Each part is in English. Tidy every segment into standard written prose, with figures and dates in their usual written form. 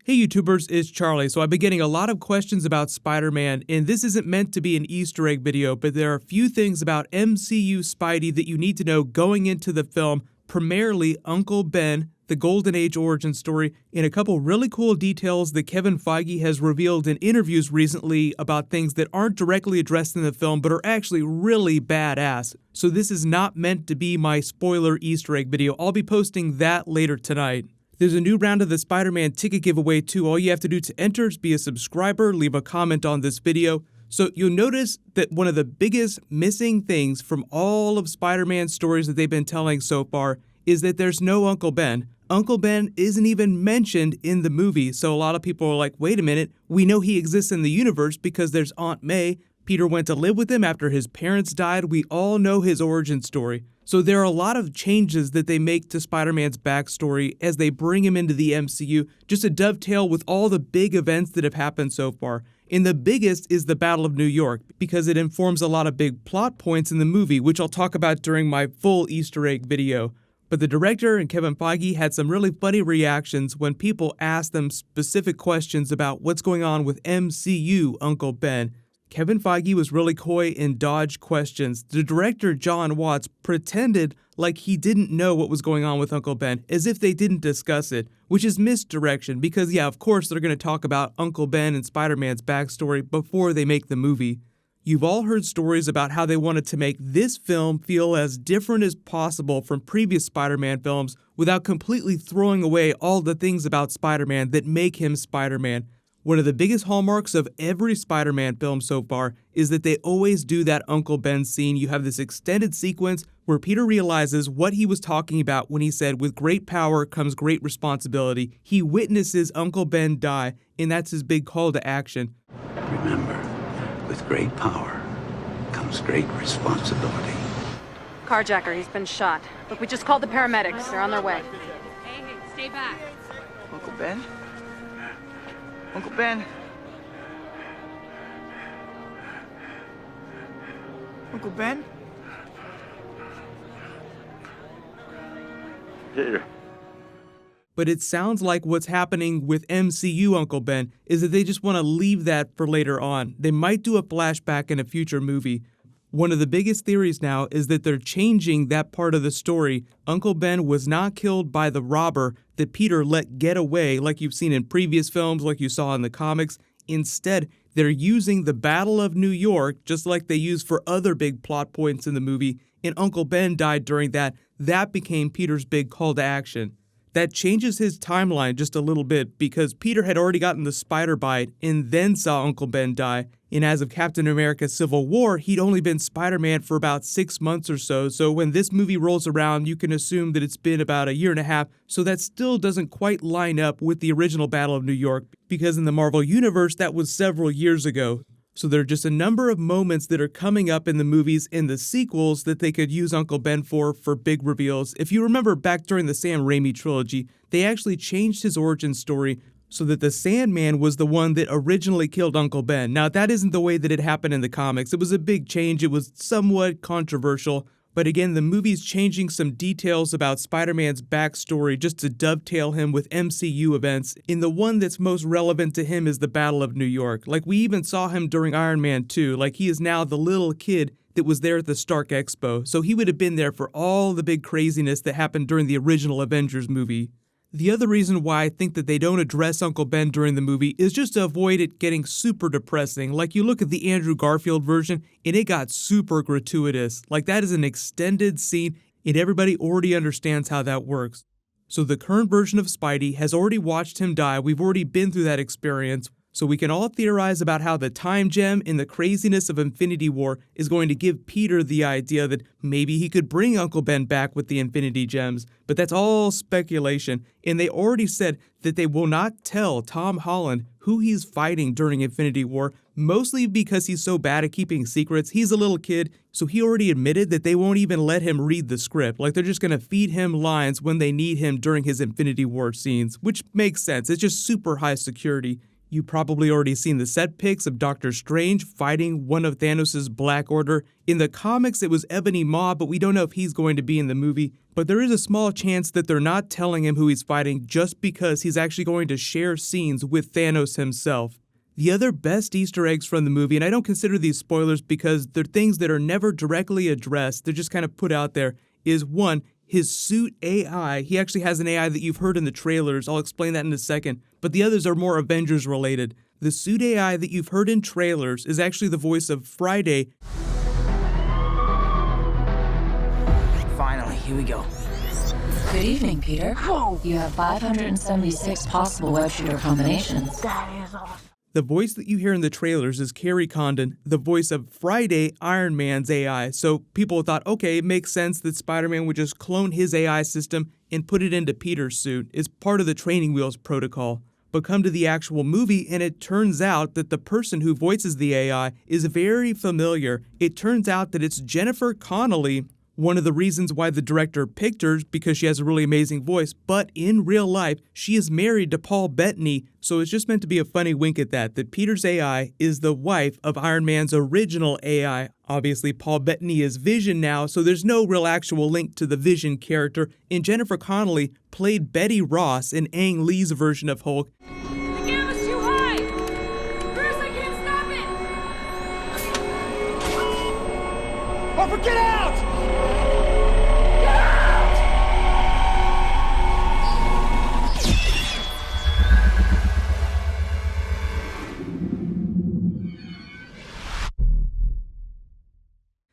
Hey YouTubers, it's Charlie. So I've been getting a lot of questions about Spider-Man, and this isn't meant to be an Easter egg video, but there are a few things about MCU Spidey that you need to know going into the film, primarily Uncle Ben, the Golden Age origin story, and a couple really cool details that Kevin Feige has revealed in interviews recently about things that aren't directly addressed in the film, but are actually really badass. So this is not meant to be my spoiler Easter egg video. I'll be posting that later tonight. There's a new round of the Spider-Man ticket giveaway too. All you have to do to enter is be a subscriber, leave a comment on this video. So you'll notice that one of the biggest missing things from all of Spider-Man's stories that they've been telling so far is that there's no Uncle Ben. Uncle Ben isn't even mentioned in the movie, so a lot of people are like, wait a minute, we know he exists in the universe because there's Aunt May. Peter went to live with him after his parents died. We all know his origin story. So there are a lot of changes that they make to Spider-Man's backstory as they bring him into the MCU, just to dovetail with all the big events that have happened so far. And the biggest is the Battle of New York, because it informs a lot of big plot points in the movie, which I'll talk about during my full Easter egg video. But the director and Kevin Feige had some really funny reactions when people asked them specific questions about what's going on with MCU Uncle Ben. Kevin Feige was really coy and dodged questions. The director, Jon Watts, pretended like he didn't know what was going on with Uncle Ben, as if they didn't discuss it, which is misdirection because, yeah, of course they're going to talk about Uncle Ben and Spider-Man's backstory before they make the movie. You've all heard stories about how they wanted to make this film feel as different as possible from previous Spider-Man films without completely throwing away all the things about Spider-Man that make him Spider-Man. One of the biggest hallmarks of every Spider-Man film so far is that they always do that Uncle Ben scene. You have this extended sequence where Peter realizes what he was talking about when he said, with great power comes great responsibility. He witnesses Uncle Ben die, and that's his big call to action. Remember, with great power comes great responsibility. Carjacker, he's been shot. Look, we just called the paramedics. They're on their way. Hey, stay back. Uncle Ben? Uncle Ben? Uncle Ben? Peter. But it sounds like what's happening with MCU Uncle Ben is that they just want to leave that for later on. They might do a flashback in a future movie. One of the biggest theories now is that they're changing that part of the story. Uncle Ben was not killed by the robber that Peter let get away like you've seen in previous films, like you saw in the comics. Instead, they're using the Battle of New York, just like they use for other big plot points in the movie, and Uncle Ben died during that. That became Peter's big call to action. That changes his timeline just a little bit because Peter had already gotten the spider bite and then saw Uncle Ben die. And as of Captain America Civil War, he'd only been Spider-Man for about 6 months or so. So when this movie rolls around, you can assume that it's been about a year and a half. So that still doesn't quite line up with the original Battle of New York because in the Marvel Universe, that was several years ago. So there are just a number of moments that are coming up in the movies and the sequels that they could use Uncle Ben for big reveals. If you remember back during the Sam Raimi trilogy, they actually changed his origin story so that the Sandman was the one that originally killed Uncle Ben. Now, that isn't the way that it happened in the comics. It was a big change. It was somewhat controversial. But again, the movie's changing some details about Spider-Man's backstory just to dovetail him with MCU events. And the one that's most relevant to him is the Battle of New York. Like, we even saw him during Iron Man 2. Like, he is now the little kid that was there at the Stark Expo. So he would have been there for all the big craziness that happened during the original Avengers movie. The other reason why I think that they don't address Uncle Ben during the movie is just to avoid it getting super depressing. Like, you look at the Andrew Garfield version, and it got super gratuitous. Like, that is an extended scene, and everybody already understands how that works. So the current version of Spidey has already watched him die. We've already been through that experience. So we can all theorize about how the time gem and the craziness of Infinity War is going to give Peter the idea that maybe he could bring Uncle Ben back with the Infinity Gems. But that's all speculation, and they already said that they will not tell Tom Holland who he's fighting during Infinity War, mostly because he's so bad at keeping secrets. He's a little kid, so he already admitted that they won't even let him read the script. Like, they're just going to feed him lines when they need him during his Infinity War scenes, which makes sense. It's just super high security. You probably already seen the set pics of Doctor Strange fighting one of Thanos' Black Order. In the comics, it was Ebony Maw, but we don't know if he's going to be in the movie. But there is a small chance that they're not telling him who he's fighting just because he's actually going to share scenes with Thanos himself. The other best Easter eggs from the movie, and I don't consider these spoilers because they're things that are never directly addressed, they're just kind of put out there, is one, his suit AI. He actually has an AI that you've heard in the trailers. I'll explain that in a second. But the others are more Avengers related. The suit AI that you've heard in trailers is actually the voice of Friday. Finally, here we go. Good evening, Peter. Whoa! You have 576 possible web shooter combinations. That is awesome. The voice that you hear in the trailers is Carrie Condon, the voice of Friday, Iron Man's AI. So people thought, okay, it makes sense that Spider-Man would just clone his AI system and put it into Peter's suit. It's part of the training wheels protocol. But come to the actual movie, and it turns out that the person who voices the AI is very familiar. It turns out that it's Jennifer Connelly. One of the reasons why the director picked her is because she has a really amazing voice, but in real life, she is married to Paul Bettany, so it's just meant to be a funny wink at that Peter's AI is the wife of Iron Man's original AI. Obviously, Paul Bettany is Vision now, so there's no real actual link to the Vision character, and Jennifer Connelly played Betty Ross in Ang Lee's version of Hulk. The gamma's too high! Bruce, I can't stop it! Harper, get out!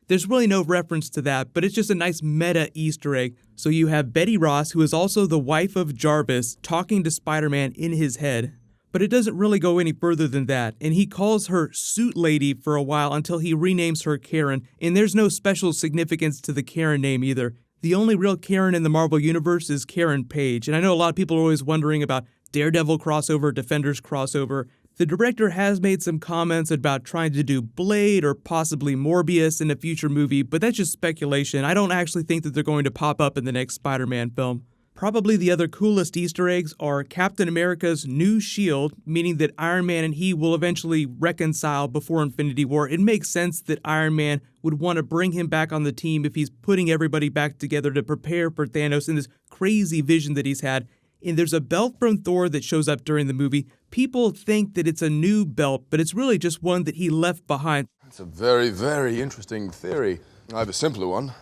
There's really no reference to that, but it's just a nice meta Easter egg. So you have Betty Ross, who is also the wife of Jarvis, talking to Spider-Man in his head. But it doesn't really go any further than that, and he calls her Suit Lady for a while until he renames her Karen, and there's no special significance to the Karen name either. The only real Karen in the Marvel Universe is Karen Page, and I know a lot of people are always wondering about Daredevil crossover, Defenders crossover. The director has made some comments about trying to do Blade or possibly Morbius in a future movie, but that's just speculation. I don't actually think that they're going to pop up in the next Spider-Man film. Probably the other coolest Easter eggs are Captain America's new shield, meaning that Iron Man and he will eventually reconcile before Infinity War. It makes sense that Iron Man would want to bring him back on the team if he's putting everybody back together to prepare for Thanos in this crazy vision that he's had. And there's a belt from Thor that shows up during the movie. People think that it's a new belt, but it's really just one that he left behind. That's a very, very interesting theory. I have a simpler one.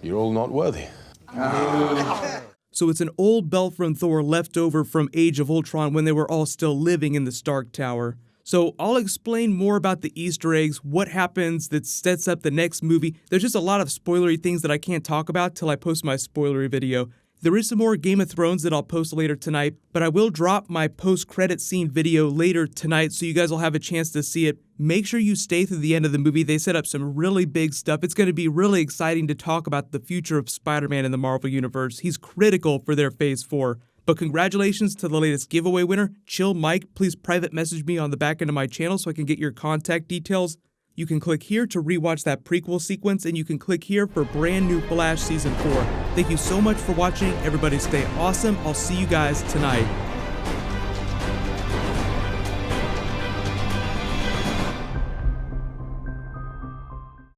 You're all not worthy. So it's an old belt from Thor left over from Age of Ultron when they were all still living in the Stark Tower. So I'll explain more about the Easter eggs, what happens that sets up the next movie. There's just a lot of spoilery things that I can't talk about till I post my spoilery video. There is some more Game of Thrones that I'll post later tonight, but I will drop my post-credit scene video later tonight so you guys will have a chance to see it. Make sure you stay through the end of the movie. They set up some really big stuff. It's going to be really exciting to talk about the future of Spider-Man in the Marvel Universe. He's critical for their Phase 4. But congratulations to the latest giveaway winner, Chill Mike. Please private message me on the back end of my channel so I can get your contact details. You can click here to rewatch that prequel sequence, and you can click here for brand new Flash Season 4. Thank you so much for watching. Everybody stay awesome. I'll see you guys tonight.